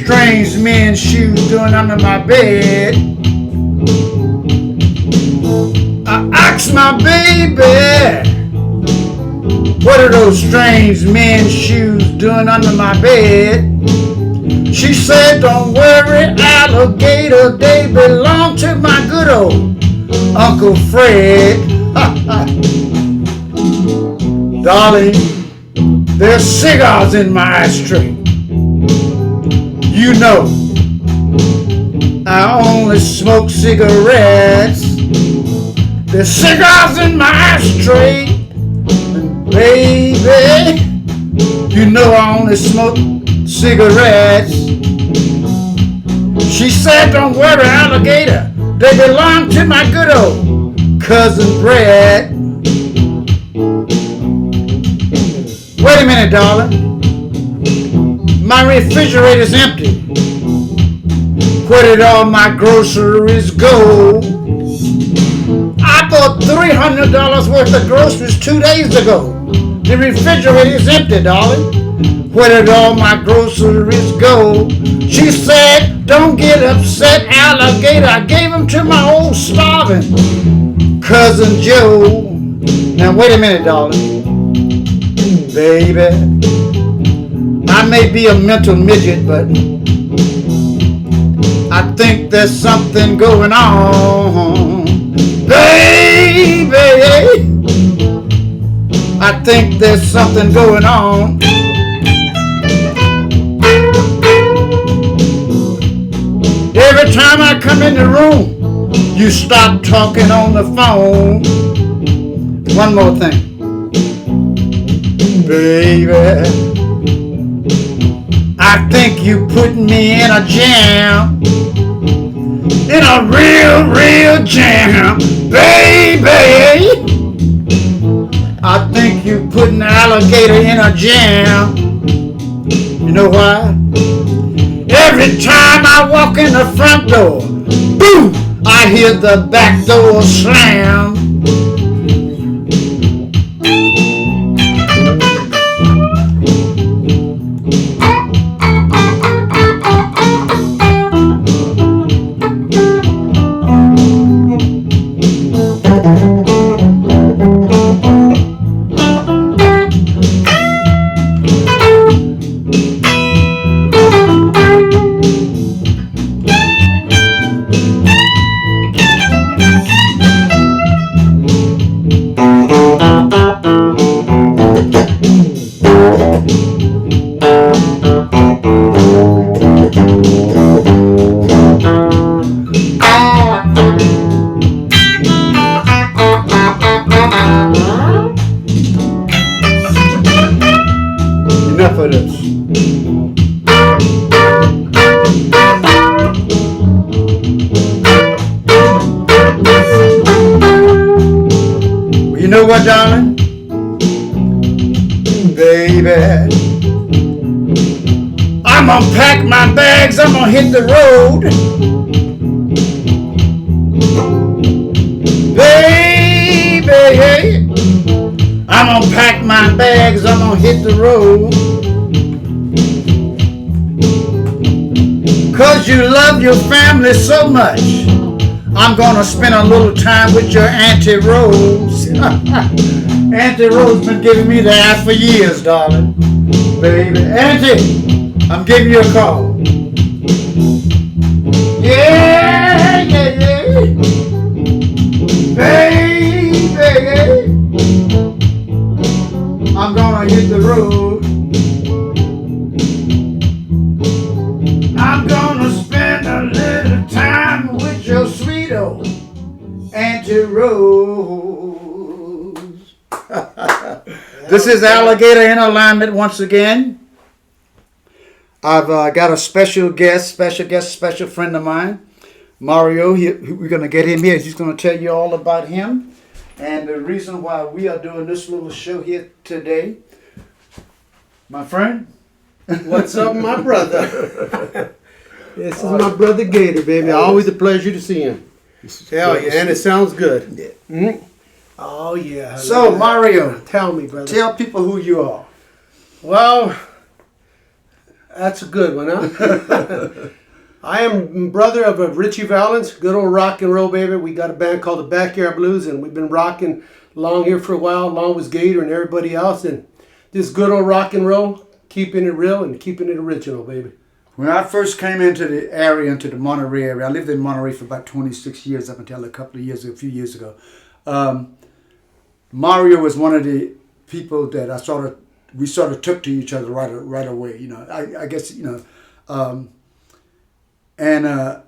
strange men's shoes doing under my bed? I asked my baby, what are those strange men's shoes doing under my bed? She said, don't worry, alligator, they belong to my good old Uncle Fred. Darling, there's cigars in my ashtray. You know, I only smoke cigarettes. There's cigars in my ashtray. And baby, you know I only smoke cigarettes. She said, don't worry, alligator, they belong to my good old cousin Brad. Wait a minute, darling. My refrigerator's empty. Where did all my groceries go? I bought $300 worth of groceries 2 days ago. The refrigerator's empty, darling. Where did all my groceries go? She said, don't get upset, alligator. I gave them to my old starving cousin Joe. Now wait a minute, darling. Baby, I may be a mental midget, but I think there's something going on. Baby, I think there's something going on. Every time I come in the room, you stop talking on the phone. One more thing. Baby, I think you put me in a jam. In a real jam. Baby, I think you put an alligator in a jam. You know why? Every time I walk in the front door, boom, I hear the back door slam. Enough of this. Well, you know what, darling? Baby, I'm gonna pack my bags, I'm gonna hit the road. Baby, I'm gonna pack my bags, I'm gonna hit the road. 'Cause you love your family so much, I'm gonna spend a little time with your Auntie Rose. Auntie Rose been giving me the ass for years, darling. Baby, Auntie, I'm giving you a call. Yeah. Baby, I'm gonna hit the road. I'm gonna spend a little time with your sweet old Auntie Rose. This is Alligator in Alignment once again. I've got a special friend of mine, Mario. We're going to get him here. He's going to tell you all about him and the reason why we are doing this little show here today. My friend. What's up, my brother? This is my brother Gator, baby. Always a pleasure to see him. Hell yeah, and it sounds good. Yeah. Mm-hmm. Oh yeah. So Mario, tell me, brother. Tell people who you are. Well, That's a good one, huh? I am brother of a Richie Valens, good old rock and roll, baby. We got a band called the Backyard Blues, and we've been rocking along here for a while, along with Gator and everybody else. And this good old rock and roll, keeping it real and keeping it original, baby. When I first came into the area, into the Monterey area, I lived in Monterey for about 26 years up until a few years ago. Mario was one of the people that we sort of took to each other right away. You know, I guess, you know, and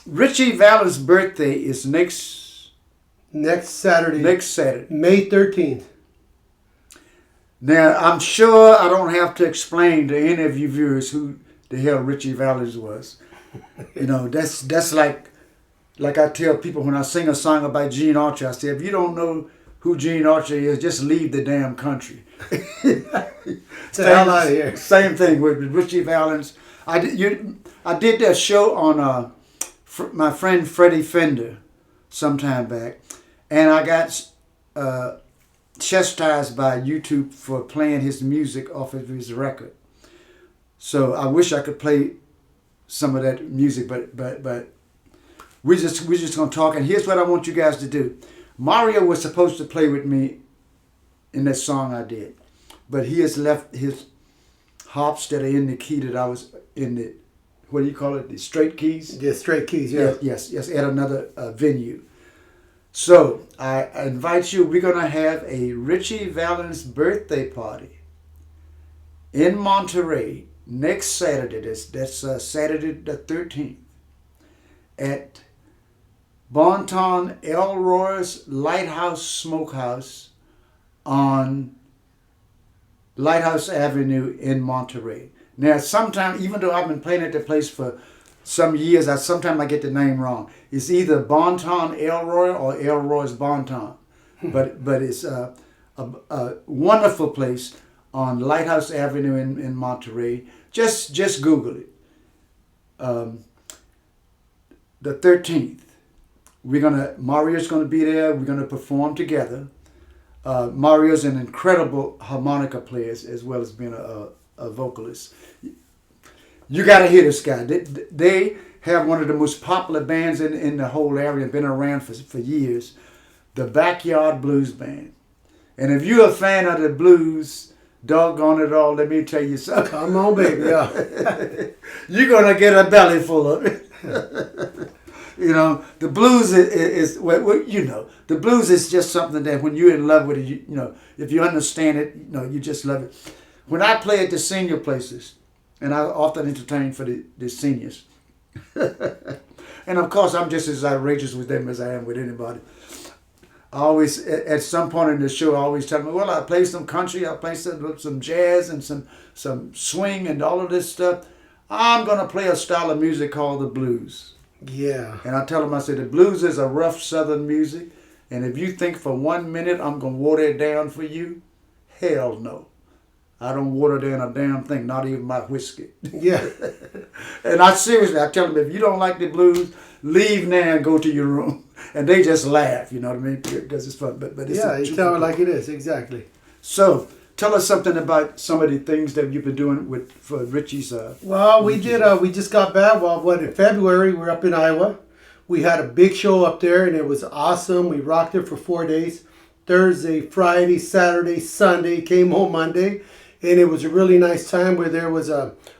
Richie Valens' birthday is next Saturday. May 13th. Now, I'm sure I don't have to explain to any of you viewers who the hell Richie Valens was. You know, that's like I tell people when I sing a song about Gene Autry, I say, if you don't know who Gene Autry is, just leave the damn country. Same thing with Richie Valens. I did that show on my friend Freddie Fender some time back, and I got chastised by YouTube for playing his music off of his record. So I wish I could play some of that music, but we're just gonna talk. And here's what I want you guys to do. Mario was supposed to play with me in that song I did, but he has left his harps that are in the key that I was in the, what do you call it, the straight keys? Yeah, straight keys, yeah. Yes, at another venue. So I invite you, we're going to have a Richie Valens birthday party in Monterey next Saturday. That's Saturday the 13th at Bonton Elroy's Lighthouse Smokehouse on Lighthouse Avenue in Monterey. Now, sometimes, even though I've been playing at the place for some years, sometimes I get the name wrong. It's either Bonton Elroy or Elroy's Bonton, but it's a wonderful place on Lighthouse Avenue in Monterey. Just Google it. The 13th, Mario's gonna be there. We're gonna perform together. Mario's an incredible harmonica player as well as being a vocalist. You got to hear this guy. They have one of the most popular bands in the whole area, been around for years, the Backyard Blues Band. And if you're a fan of the blues, doggone it all, let me tell you something. Come on, baby. Yeah. You're going to get a belly full of it. You know, the blues is you know, the blues is just something that when you're in love with it, you know, if you understand it, you know, you just love it. When I play at the senior places, and I often entertain for the seniors, and of course I'm just as outrageous with them as I am with anybody. I always, at some point in the show, I always tell them, well, I play some country, I play some jazz and some swing and all of this stuff. I'm going to play a style of music called the blues. Yeah. And I tell them, I say, the blues is a rough southern music, and if you think for 1 minute I'm going to water it down for you, hell no. I don't water down a damn thing, not even my whiskey. Yeah. And I tell them, if you don't like the blues, leave now and go to your room. And they just laugh, you know what I mean? Because it's fun. But it's you tell it like it is, exactly. So, tell us something about some of the things that you've been doing for Richie's. Well, we did. We just got back. Well, in February, we're up in Iowa. We had a big show up there, and it was awesome. We rocked it for 4 days. Thursday, Friday, Saturday, Sunday, came home Monday. And it was a really nice time where there was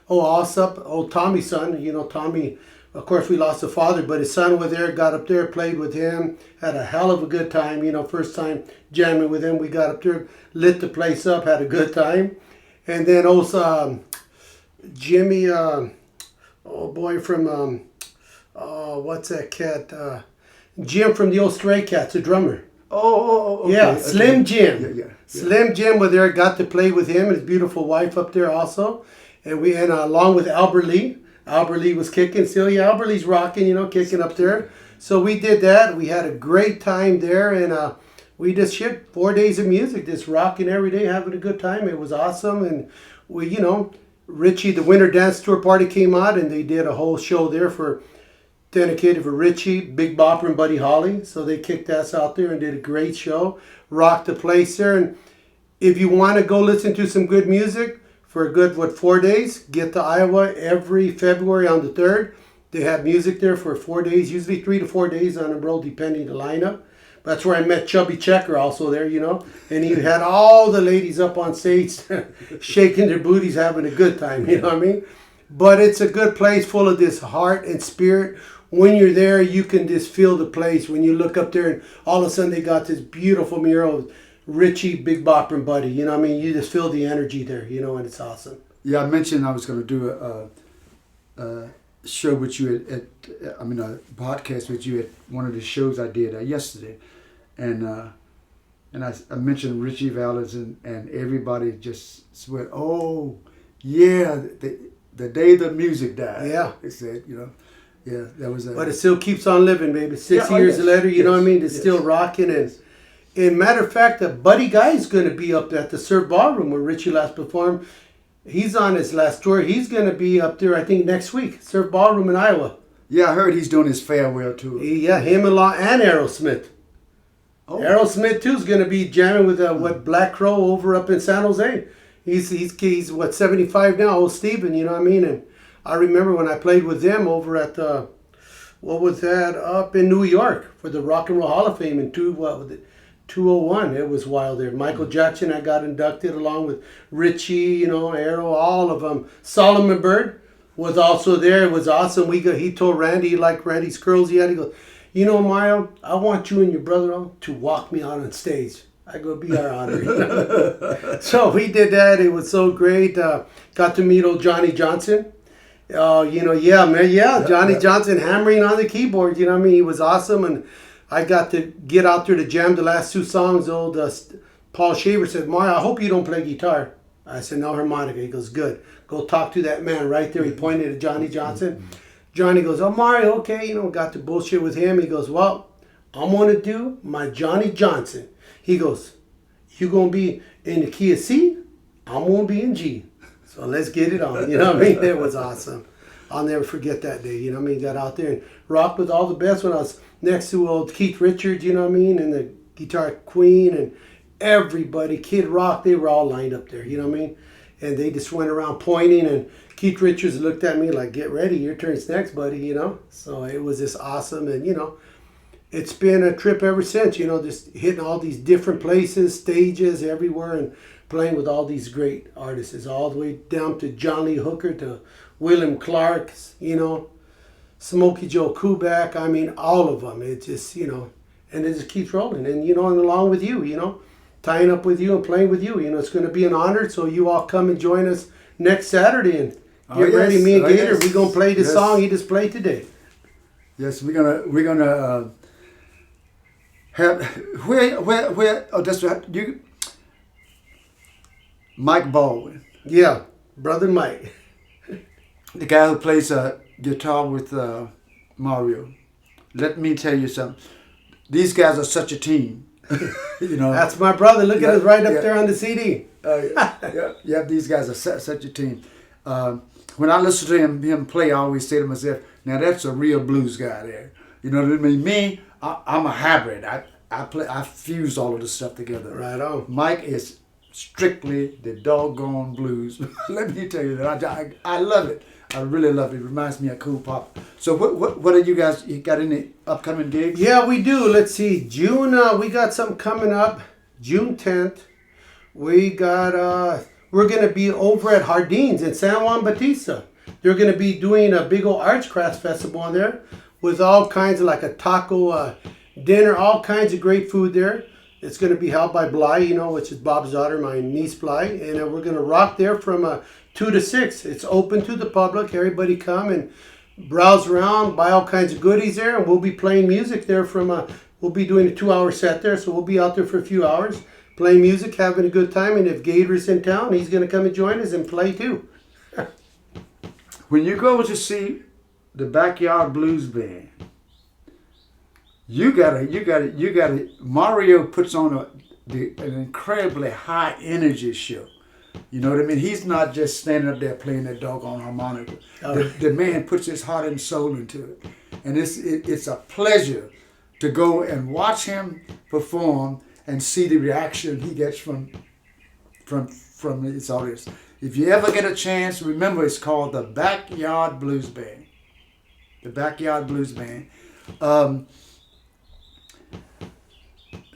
old Tommy's son. You know, Tommy, of course, we lost a father, but his son was there, got up there, played with him, had a hell of a good time. You know, first time jamming with him. We got up there, lit the place up, had a good time. And then also Jimmy, from, what's that cat? Jim from the old Stray Cats, the drummer. Okay. Yeah, Slim Jim. Yeah. Slim Jim was there, got to play with him and his beautiful wife up there also. And along with Albert Lee. Albert Lee was kicking still. Yeah, Albert Lee's rocking, you know, kicking up there. So we did that. We had a great time there, and we just shipped 4 days of music, just rocking every day, having a good time. It was awesome. And we, you know, Ritchie, the Winter Dance Tour Party came out, and they did a whole show there dedicated for Ritchie, Big Bopper, and Buddy Holly. So they kicked us out there and did a great show, rocked the place there. And if you want to go listen to some good music, for a good, 4 days. Get to Iowa every February on the 3rd. They have music there for 4 days, usually 3 to 4 days on a road, depending the lineup. That's where I met Chubby Checker also there, And he had all the ladies up on stage shaking their booties, having a good time, you know what I mean? But it's a good place full of this heart and spirit. When you're there, you can just feel the place. When you look up there and all of a sudden they got this beautiful mural of Ritchie, Big Bopper, and Buddy. You know what I mean? You just feel the energy there, and it's awesome. Yeah, I mentioned I was going to do a show with you a podcast with you at one of the shows I did yesterday. And I mentioned Richie Valens and everybody just went, oh, yeah, the day the music died. Yeah. They said, yeah, that was But it still keeps on living, baby. 6 years later, you know what I mean? It's still rocking. And matter of fact, Buddy Guy is going to be up at the Surf Ballroom where Richie last performed. He's on his last tour. He's going to be up there, I think, next week. Surf Ballroom in Iowa. Yeah, I heard he's doing his farewell tour. Yeah, him and Aerosmith. Oh. Aerosmith, too, is going to be jamming with Black Crow over up in San Jose. He's what, 75 now, old Steven, you know what I mean? And I remember when I played with them over at up in New York for the Rock and Roll Hall of Fame in 201. It was wild there. Michael Jackson, I got inducted along with Ritchie, Aero, all of them. Solomon Bird was also there. It was awesome. He told Randy he liked Randy's curls. He goes, Mario, I want you and your brother to walk me out on stage. I go, be our honor. So we did that. It was so great. Got to meet old Johnny Johnson. Johnny Johnson hammering on the keyboard. You know what I mean? He was awesome. And I got to get out there to jam the last two songs. Old Paul Shaver said, Mario, I hope you don't play guitar. I said, no, harmonica. He goes, good. Go talk to that man right there. He pointed at Johnny Johnson. Johnny goes, oh, Mario, okay. Got to bullshit with him. He goes, well, I'm going to do my Johnny Johnson. He goes, you going to be in the key of C? I'm going to be in G. So let's get it on. You know what I mean? It was awesome. I'll never forget that day. You know what I mean? Got out there and rocked with all the best when I was next to old Keith Richards, you know what I mean? And the Guitar Queen and everybody, Kid Rock, they were all lined up there. You know what I mean? And they just went around pointing, and Keith Richards looked at me like, get ready, your turn's next, buddy, So it was just awesome. And, it's been a trip ever since, just hitting all these different places, stages, everywhere, and playing with all these great artists, all the way down to John Lee Hooker, to William Clark, Smokey Joe Kubek. I mean, all of them. It just, and it just keeps rolling. And, and along with you, tying up with you and playing with you. It's going to be an honor. So you all come and join us next Saturday and get ready. Me and Gator, we're going to play the song he just played today. Yes, we're gonna have where oh, that's right. You Mike Baldwin. Yeah, brother Mike. The guy who plays guitar with Mario. Let me tell you something. These guys are such a team. That's my brother. Look at us right up there on the CD. These guys are such a team. When I listen to him play, I always say to myself, now that's a real blues guy there. You know what I mean? Me, I'm a hybrid. I fuse all of this stuff together. Right on. Mike is strictly the doggone blues. Let me tell you that. I love it. I really love it. It reminds me of Cool Pop. So what are you guys, you got any upcoming gigs? Yeah, we do. Let's see. June, we got something coming up. June 10th. We got, we're going to be over at Jardines in San Juan Bautista. They're going to be doing a big old arts crafts festival on there with all kinds of like a taco dinner, all kinds of great food there. It's going to be held by Bly, which is Bob's daughter, my niece Bly. And we're going to rock there from 2 to 6. It's open to the public. Everybody come and browse around, buy all kinds of goodies there. And we'll be playing music there we'll be doing a 2-hour set there. So we'll be out there for a few hours playing music, having a good time. And if Gator's in town, he's going to come and join us and play too. When you go to see the Backyard Blues Band, you gotta. Mario puts on an incredibly high energy show. You know what I mean? He's not just standing up there playing that doggone harmonica. The man puts his heart and soul into it, and it's a pleasure to go and watch him perform and see the reaction he gets from his audience. If you ever get a chance, remember it's called the Backyard Blues Band. The Backyard Blues Band.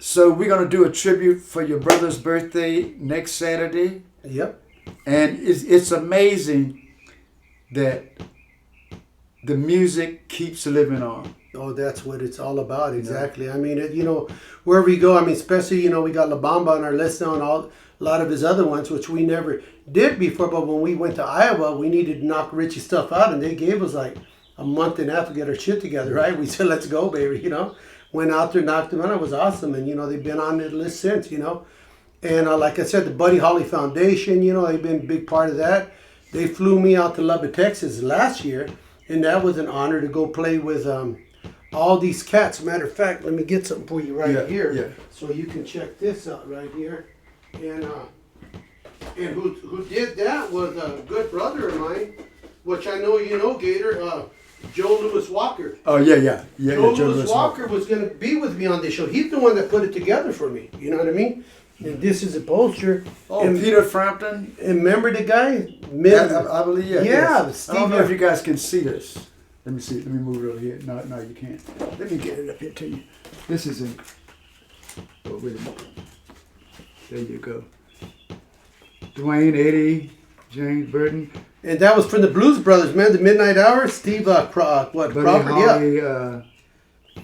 So we're going to do a tribute for your brother's birthday next Saturday. Yep. And it's amazing that the music keeps living on. Oh, that's what it's all about. Exactly. I mean, wherever we go, I mean, especially, we got La Bamba on our list now and a lot of his other ones, which we never did before. But when we went to Iowa, we needed to knock Richie stuff out, and they gave us like a month and a half to get our shit together, right? We said, let's go, baby, Went out there, knocked them out. It was awesome. And, they've been on the list since, And like I said, the Buddy Holly Foundation, they've been a big part of that. They flew me out to Lubbock, Texas last year, and that was an honor to go play with all these cats. Matter of fact, let me get something for you here, so you can check this out right here. And who did that was a good brother of mine, which I know Gator, Joe Louis Walker. Oh, yeah. Joe Louis Walker was going to be with me on this show. He's the one that put it together for me. You know what I mean? And this is a poster. Oh, and Peter Frampton. And remember the guy? I believe, yeah. Yeah. Yes. I don't know if you guys can see this. Let me see. Let me move it over here. No, you can't. Let me get it up here to you. This is in. Oh, wait a minute. There you go. Dwayne, Eddie, James Burton. And that was from the Blues Brothers, man. The Midnight Hour. Steve, Crawford, Holly,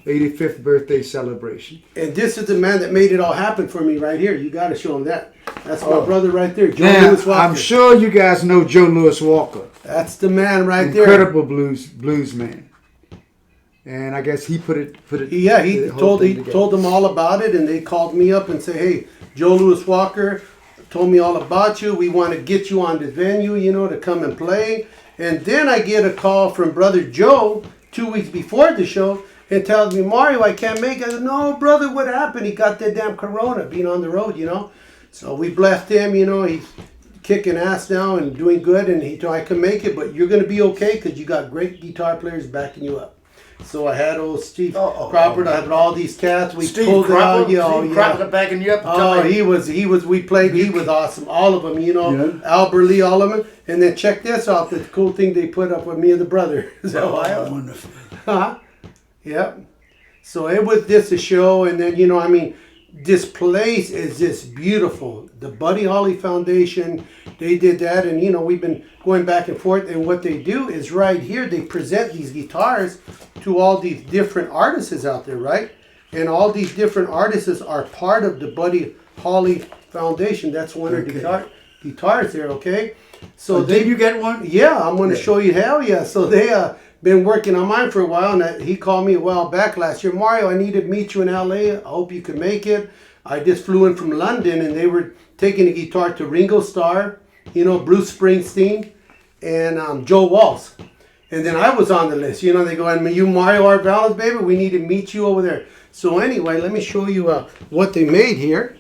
85th birthday celebration. And this is the man that made it all happen for me right here. You got to show him that. That's my brother right there, Joe Louis Walker. I'm sure you guys know Joe Louis Walker. That's the man right there. Incredible blues man. And I guess he put it. Yeah, he told them all about it, and they called me up and said, "Hey, Joe Louis Walker told me all about you. We want to get you on the venue, to come and play." And then I get a call from Brother Joe 2 weeks before the show and tells me, "Mario, I can't make it." I said, "No, brother, what happened? He got that damn corona being on the road, So we blessed him, he's kicking ass now and doing good, and he told I can make it, but you're going to be okay because you got great guitar players backing you up. So I had old Steve Crawford. I had all these cats. We pulled it out. Steve Crawford backing you up. Oh, he was. We played. He was awesome. All of them, Albert Lee, all of them. And then check this out. The cool thing they put up with me and the brother. Wonderful. Yep. So it was this a show, and then this place is just beautiful. The Buddy Holly Foundation, they did that, and we've been going back and forth. And what they do is right here, they present these guitars to all these different artists out there, right? And all these different artists are part of the Buddy Holly Foundation. That's one of the guitars there, okay? So did you get one? Yeah, I'm going to show you. Hell yeah! So they been working on mine for a while, and he called me a while back last year. "Mario, I need to meet you in LA. I hope you can make it." I just flew in from London, and they were taking a guitar to Ringo Starr, Bruce Springsteen, and Joe Walsh. And then I was on the list. They go, "And you, Mario R. Valens, baby, we need to meet you over there." So anyway, let me show you what they made here.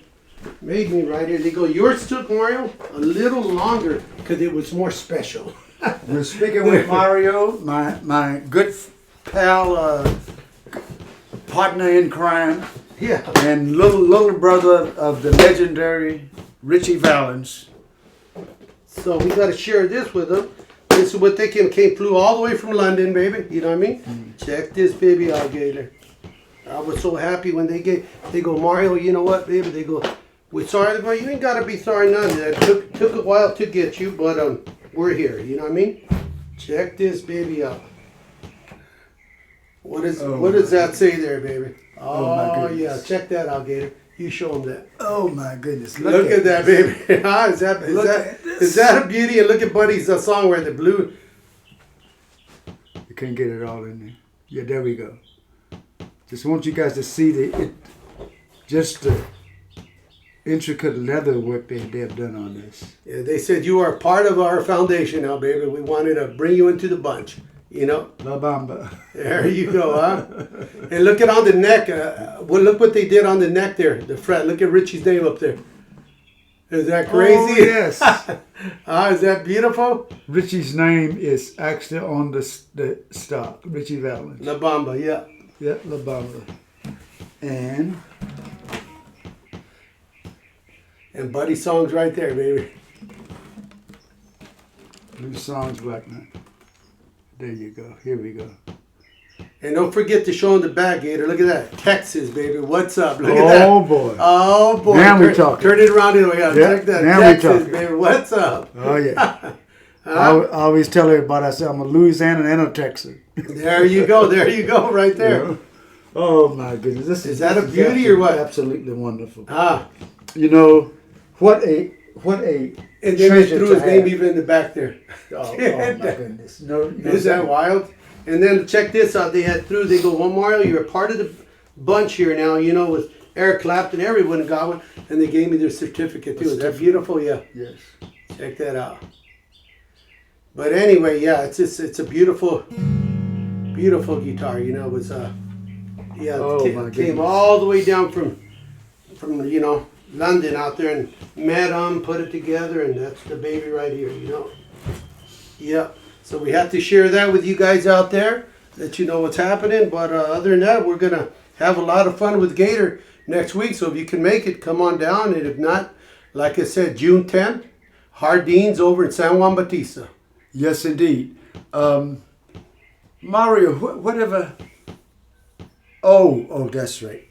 Made me right here. They go, "Yours took, Mario, a little longer because it was more special." We're speaking with Mario, my good pal, partner in crime, and little brother of the legendary Richie Valens. So we got to share this with them. This is what they flew all the way from London, baby. You know what I mean? Mm-hmm. Check this baby out, Gator. I was so happy when they go, "Mario, you know what, baby?" They go, "We're sorry." They go, "You ain't got to be sorry none of that. Took a while to get you, but we're here." You know what I mean? Check this baby out. What does that say there, baby? Oh my goodness. Yeah, check that out, Gator. You show them that. Oh my goodness! Look at that, baby. Is that a beauty? And look at Buddy's song where the blue. You can't get it all in there. Yeah, there we go. Just want you guys to see the intricate leather work they have done on this. Yeah, they said you are part of our foundation now, baby. We wanted to bring you into the bunch. La Bamba. There you go, huh? And look at on the neck. Look what they did on the neck there. The fret. Look at Richie's name up there. Is that crazy? Oh, yes. Is that beautiful? Richie's name is actually on the stock. Richie Valens. La Bamba, yeah. Yeah, La Bamba. And Buddy songs right there, baby. the songs back now. There you go. Here we go. And don't forget to show them the back, Gator. Look at that. Texas, baby. What's up? Look at that. Oh, boy. Oh, boy. Now we're talking. Turn it around. Check that. now Texas, we're talking. baby. What's up? Oh, yeah. I always tell everybody, I say I'm a Louisiana and a Texan. There you go. There you go. Right there. Yeah. Oh, my goodness. Is that a beauty or what? Absolutely wonderful. Ah. You know, what a And then they treasure threw to his name have. even in the back there. Oh, my goodness. No, Is that wild? And then check this out. They go, well, Mario, you're a part of the bunch here now, you know, with Eric Clapton, everyone got one. And they gave me their certificate too. Is that beautiful? Yeah. Yes. Check that out. But anyway, yeah, it's a beautiful, beautiful guitar. You know, it was came all the way down from you know, London out there and met them, put it together, and that's the baby right here. You know. Yeah. So we have to share that with you guys out there, let you know what's happening. But other than that, we're gonna have a lot of fun with Gator next week. So if you can make it, come on down. And if not, like I said, June 10th, Hardeen's over in San Juan Bautista. Yes, indeed. Mario, whatever. Oh, that's right.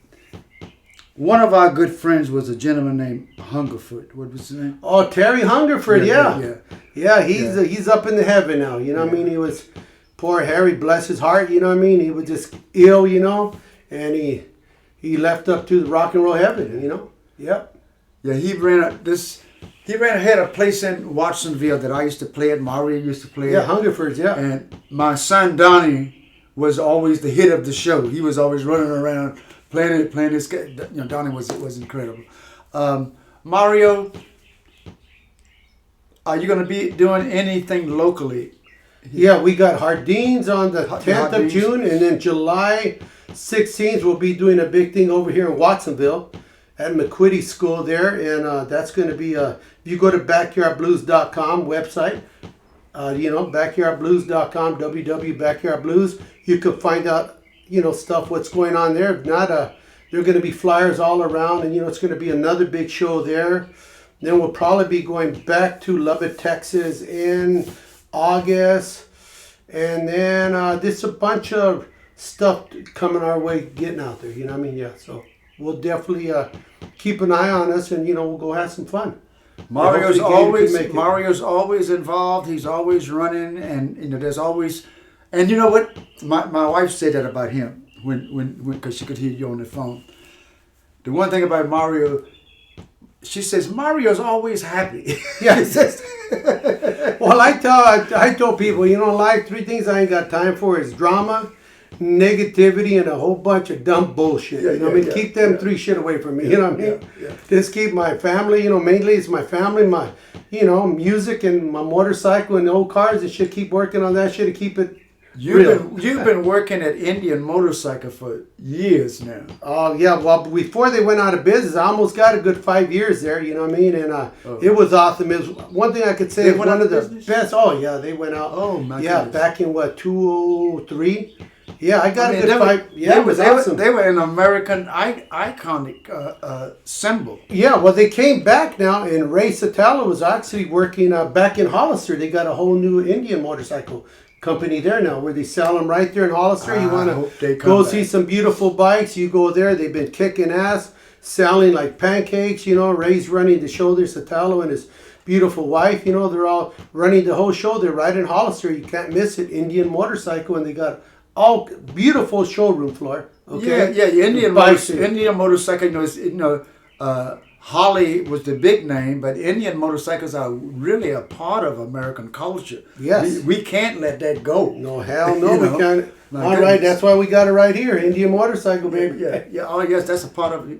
One of our good friends was a gentleman named Hungerfoot. What was his name? Oh, Terry Hungerford, yeah. Yeah. He's up in the heaven now. You know what I mean? He was poor Harry, bless his heart. You know what I mean? He was just ill, you know, and he left up to the rock and roll heaven. You know? Yep. Yeah, he had a place in Watsonville that I used to play at. Mario used to play Yeah, at. Hungerford's, yeah. And my son Donnie was always the hit of the show. He was always running around playing his. You know, Donnie was incredible. Mario, are you going to be doing anything locally? Yeah, we got Hardeen's on the 10th of June, and then July 16th we'll be doing a big thing over here in Watsonville at McQuitty School there, and that's going to be if you go to backyardblues.com website, you know, backyardblues.com, www.backyardblues, you can find out, you know, stuff what's going on there. If not, there are going to be flyers all around, and you know it's going to be another big show there. Then we'll probably be going back to Lubbock, Texas in August, and then there's a bunch of stuff coming our way, getting out there. You know what I mean? Yeah. So we'll definitely keep an eye on us, and you know we'll go have some fun. Mario's always involved. He's always running, and you know there's always, and you know what? My wife said that about him when because she could hear you on the phone. The one thing about Mario, she says Mario's always happy. Yes. Well, I tell people, you know, life, 3 things I ain't got time for is drama, negativity, and a whole bunch of dumb bullshit. You know what I mean? Keep them 3 shit away from me. You know what I mean? Just keep my family, you know, mainly it's my family, my, you know, music and my motorcycle and the old cars and shit. Keep working on that shit to keep it real. You've been working at Indian Motorcycle for years now. Oh, yeah. Well, before they went out of business, I almost got a good 5 years there, you know what I mean? And it was awesome. It was one thing I could say, one of the best. Oh, yeah, they went out. Oh, my Yeah, goodness. back in, 2003? Yeah, I got a good 5. Yeah, it was awesome. They were an American iconic symbol. Yeah, well, they came back now, and Ray Satella was actually working back in Hollister. They got a whole new Indian motorcycle company there now, where they sell them right there in Hollister. You want to go see some beautiful bikes, you go there. They've been kicking ass, selling like pancakes. You know, Ray's running the show there, Satella and his beautiful wife. You know, they're all running the whole show. They're right in Hollister. You can't miss it. Indian motorcycle, and they got all beautiful showroom floor. Okay. Yeah. Indian motorcycle. You know, Holly was the big name, but Indian motorcycles are really a part of American culture. Yes. We can't let that go. No, hell no, You know, we can't. my All goodness. right, that's why we got it right here, Indian motorcycle, baby. Yeah. Oh, yes, that's a part of.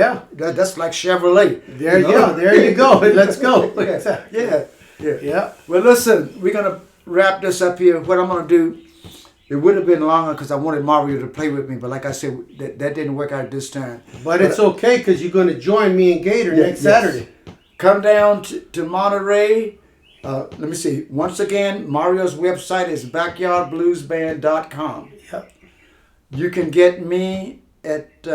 Yeah. That's like Chevrolet. There you go. There you go. Let's go. Yeah. Well, listen, we're gonna wrap this up here. What I'm gonna do. It would have been longer because I wanted Mario to play with me, but like I said, that didn't work out this time. But it's okay because you're going to join me and Gator next Saturday. Come down to Monterey. Let me see. Once again, Mario's website is backyardbluesband.com. Yep. You can get me at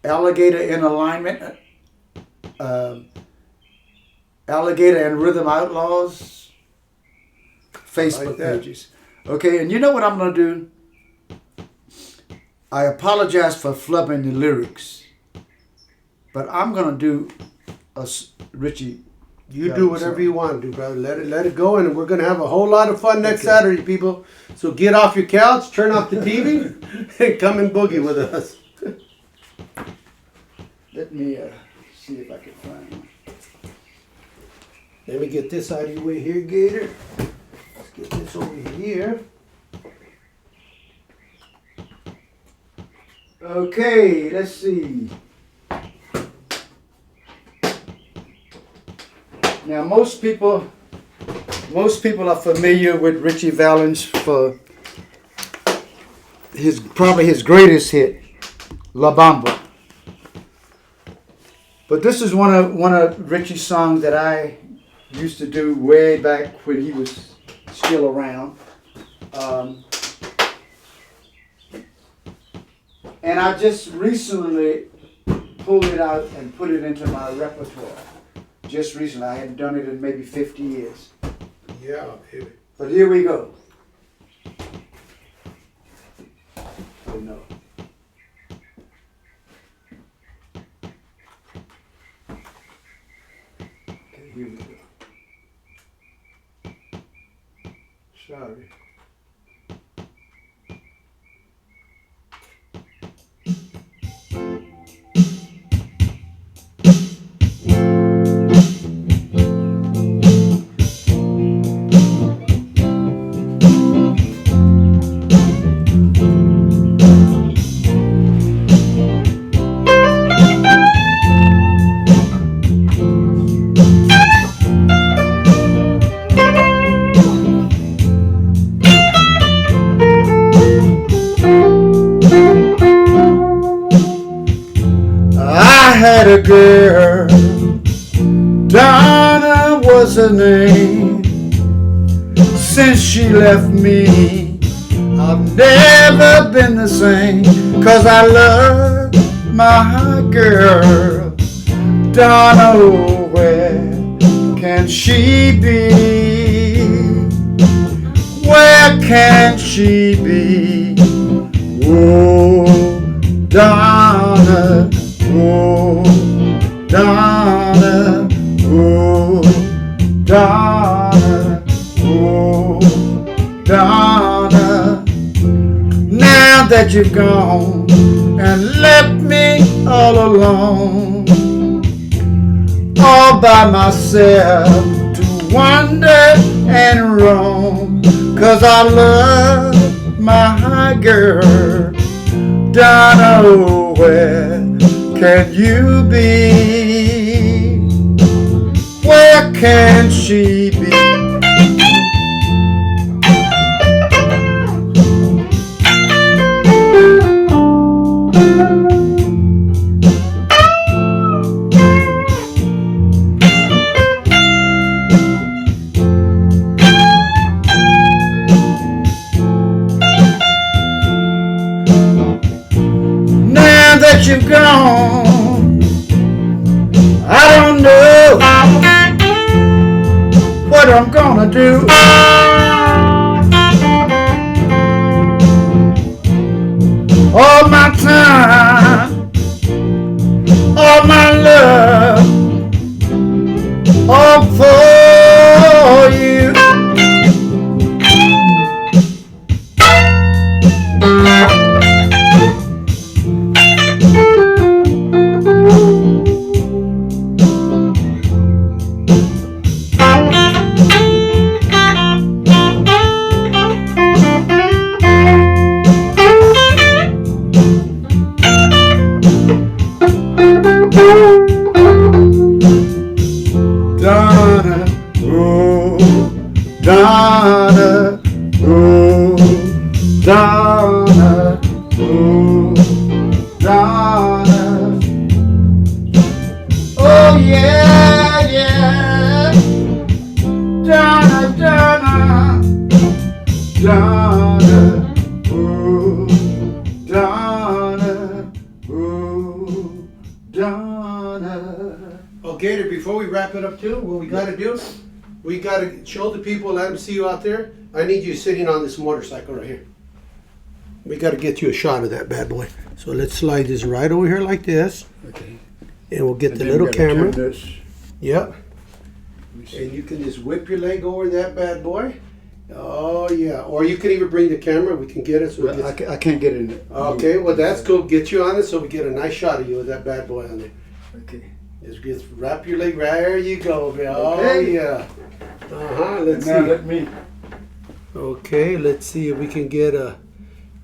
Alligator in Alignment. Alligator and Rhythm Outlaws Facebook Like that. pages. Okay, and you know what I'm going to do? I apologize for flubbing the lyrics, but I'm going to do a Richie. You do whatever you want to do, brother. Let it go, and we're gonna have a whole lot of fun next Saturday, people. So get off your couch, turn off the TV, and come and boogie with us. Let me see if I can find one. Let me get this out of your way here, Gator. Let's get this over here. Okay, let's see. Now, most people are familiar with Richie Valens for probably his greatest hit, La Bamba. But this is one of Richie's songs that I used to do way back when he was still around. And I just recently pulled it out and put it into my repertoire. Just recently. I hadn't done it in maybe 50 years. Yeah, baby. But here we go. Oh no. Okay, here we go. Sorry. I had a girl, Donna was her name. Since she left me, I've never been the same. 'Cause I love my girl, Donna, oh, where can she be? Where can she be? Oh, Donna, oh, Donna, oh, Donna, oh, Donna. Now that you're gone and left me all alone, all by myself to wander and roam. 'Cause I love my girl, Donna, oh, where can you be? Where can she be? Now that you've gone, I don't know what I'm gonna do. All my time, all my love, all for you. Oh, Gator, before we wrap it up too, what we gotta do, we gotta show the people, let them see you out there. I need you sitting on this motorcycle right here. We gotta get you a shot of that bad boy. So let's slide this right over here like this. Okay. And we'll get And the then little we gotta camera. turn this. Yep. Let me see. And you can just whip your leg over that bad boy. Oh yeah. Or you can even bring the camera. We can get it. So it Well, gets... I can't get in it. Okay, well that's cool. Get you on it so we get a nice shot of you with that bad boy on there. Okay. Just wrap your leg. There you go, man. Oh Okay. yeah. Let's Now see. let me. Okay, let's see if we can get a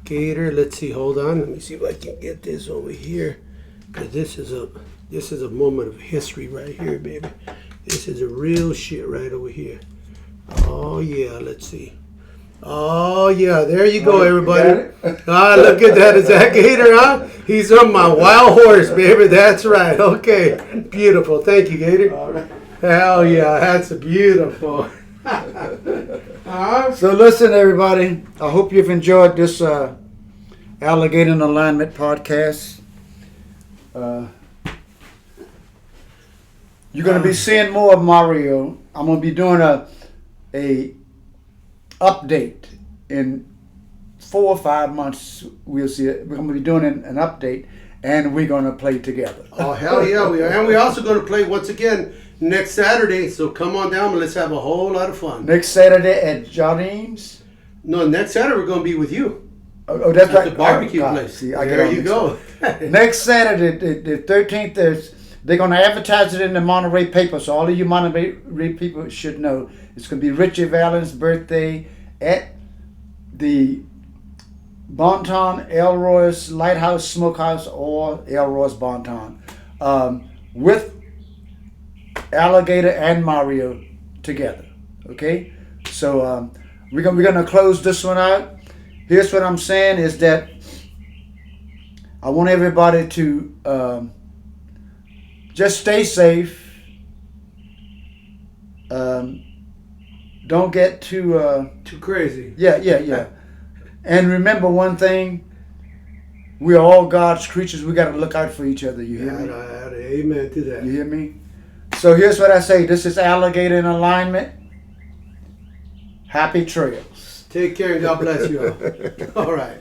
Gator. Let's see. Hold on. Let me see if I can get this over here. Cause this is a moment of history right here, baby. This is a real shit right over here. Oh yeah. Let's see. Oh yeah. There you go, everybody. Ah, look at that. Is that Gator, huh? He's on my wild horse, baby. That's right. Okay. Beautiful. Thank you, Gator. All right. Hell yeah. That's beautiful. So listen, everybody. I hope you've enjoyed this Alligator in Alignment podcast. You're going to be seeing more of Mario. I'm going to be doing a update in 4 or 5 months. We'll see it. We're going to be doing an update, and we're going to play together. Oh hell yeah, we are. And we're also going to play once again next Saturday. So come on down and let's have a whole lot of fun. Next Saturday at Jardines. No, next Saturday we're going to be with you Oh, that's at right. the barbecue Oh, God. place. See, I get There all you mixed up. go. Next Saturday, the 13th, they're going to advertise it in the Monterey paper, so all of you Monterey people should know. It's going to be Richie Valens' birthday at the Bonton Elroy's Lighthouse Smokehouse or Elroy's Bonton with Alligator and Mario together. Okay? So we're gonna close this one out. Here's what I'm saying is that I want everybody to just stay safe. Don't get too Too crazy. yeah. And remember one thing: we are all God's creatures. We got to look out for each other. You hear me? Amen to that. You hear me? So here's what I say. This is Alligator in Alignment. Happy trails. Take care and God bless you all. All right.